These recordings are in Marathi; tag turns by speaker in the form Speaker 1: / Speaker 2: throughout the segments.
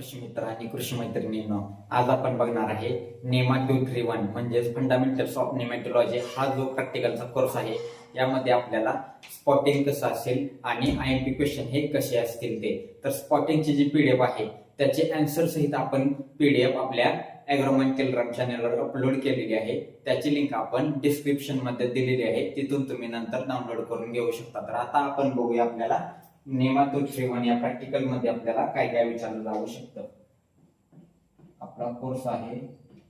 Speaker 1: कृषी मित्र आणि कृषी मैत्रिणींनो, आज आपण बघणार आहे नेमा 231 म्हणजेच फंडामेंटल्स ऑफ नेमॅटोलॉजी हा जो प्रॅक्टिकलचा कोर्स आहे. यामध्ये आपल्याला स्पॉटिंग कसं असेल आणि आयएमपी क्वेश्चन हे कसे असतील ते. तर स्पॉटिंगची जी पीडीएफ आहे त्याचे आन्सर सहित आपण पीडीएफ आपल्या ॲग्रोमॅन केलरम चॅनलवर अपलोड केलेली आहे. त्याची लिंक आपण डिस्क्रिप्शन मध्ये दिलेली आहे, तिथून तुम्ही नंतर डाउनलोड करून घेऊ शकता. तर आता आपण बघूया आपल्याला नेमा 231 या प्रॅक्टिकल मध्ये आपल्याला काय काय विचारलं जाऊ शकतं. आपला कोर्स आहे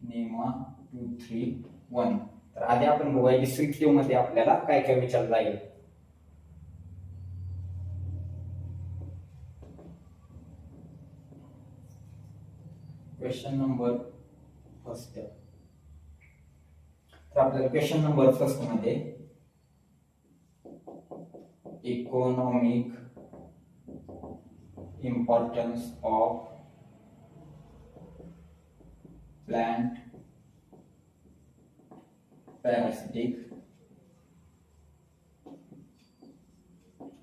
Speaker 1: नेमा 231. तर आधी आपण बघूया डिस्क्रिप्टिव्ह मध्ये आपल्याला काय काय विचारलं जाईल. Question number first. तर आपल्याला क्वेश्चन नंबर फर्स्ट मध्ये economic importance of plant parasitic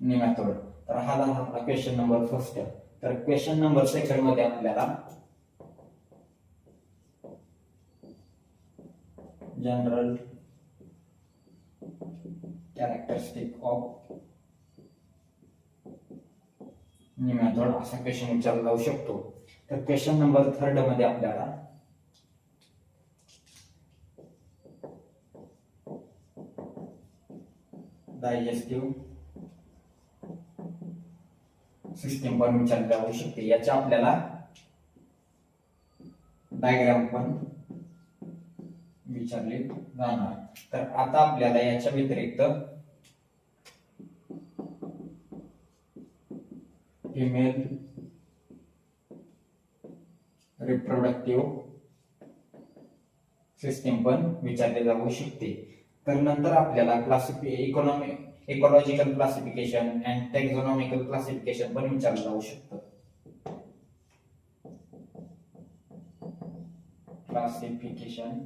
Speaker 1: nematode. तर हा झाला आपला क्वेश्चन नंबर फर्स्ट. तर क्वेश्चन नंबर सेकंड मध्ये आपल्याला जनरल कॅरेक्टरिस्टिक ऑफ नेमॅटोड असा क्वेश्चन विचारला जाऊ शकतो. तर क्वेश्चन नंबर थर्ड मध्ये आपल्याला डायजेस्टिव्ह सिस्टीम पण विचारली जाऊ शकते. याच्या आपल्याला डायग्राम पण विचारले जाणार. तर आता आपल्याला याच्या व्यतिरिक्त फिमेल रिप्रोडक्टिव्ह सिस्टीम पण विचारले जाऊ शकते. तर नंतर आपल्याला ecological classification and taxonomical classification पण विचारलं जाऊ शकतं. Classification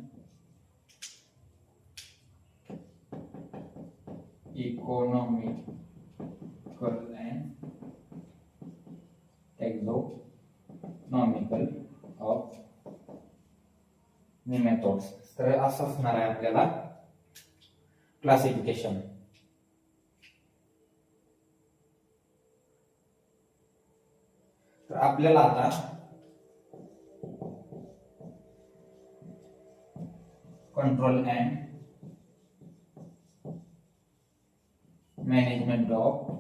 Speaker 1: economical and taxonomical of nematodes. तर असं असणार आहे आपल्याला क्लासिफिकेशन. तर आपल्याला आता control and management of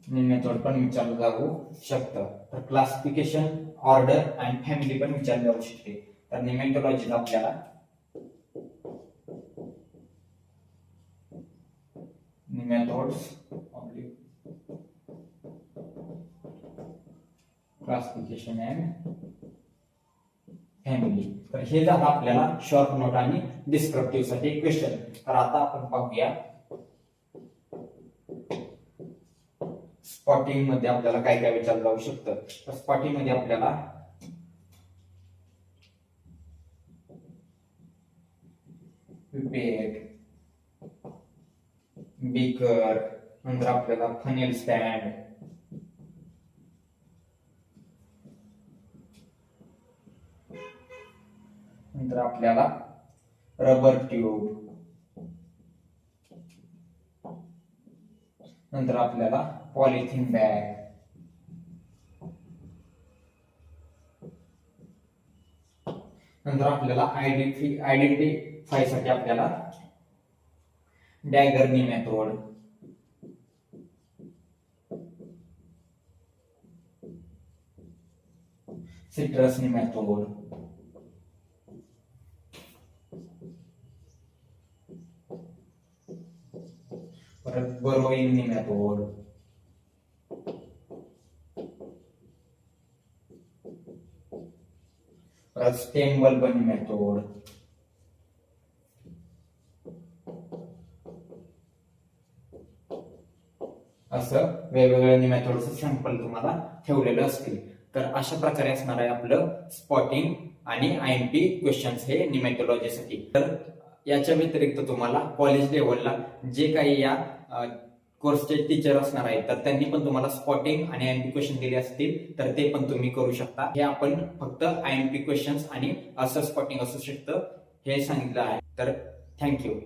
Speaker 1: nematode पण विचारलं जाऊ शकतं. तर क्लासिफिकेशन, ऑर्डर अँड फॅमिली पण विचारली जाऊ शकते. तर नेमॅटोलॉजीत आपल्याला नेमॅटोड्स क्लासिफिकेशन अँड फॅमिली. तर हे झालं आपल्याला शॉर्ट नोट आणि डिस्क्रिप्टिव्ह साठी क्वेश्चन. तर आता आपण पाहूया स्पॉटिंग मध्ये आपल्याला काय काय विचारलं जाऊ शकतं. तर स्पॉटिंग मध्ये आपल्याला पिपेट, बीकर, नंतर आपल्याला फनेल स्टँड, नंतर आपल्याला रबर ट्यूब, नंतर आपल्याला पॉलिथिन बॅग, नंतर आपल्याला आयडेंटिफाय साठी आपल्याला डॅगर नेमॅटोड, सिट्रस नेमॅटोड, परत बरोइंग नेमॅटोड, परत स्टेम बल्ब नेमॅटोड, असं वेगवेगळ्या नेमॅटोडचं सॅम्पल तुम्हाला ठेवलेलं असतील. तर अशा प्रकारे असणार आहे आपलं स्पॉटिंग आणि आयएमपी क्वेश्चन्स हे नेमॅटोलॉजीसाठी. तर याच्या व्यतिरिक्त तुम्हाला कॉलेज लेवलला जे काही या कोर्सचे टीचर असणार आहेत तर त्यांनी पण तुम्हाला स्पॉटिंग आणि आयएमपी क्वेश्चन दिले असतील तर ते पण तुम्ही करू शकता. हे आपण फक्त आयएमपी क्वेश्चन्स आणि असं स्पॉटिंग असू शकतं हे सांगितलं आहे. तर थँक्यू.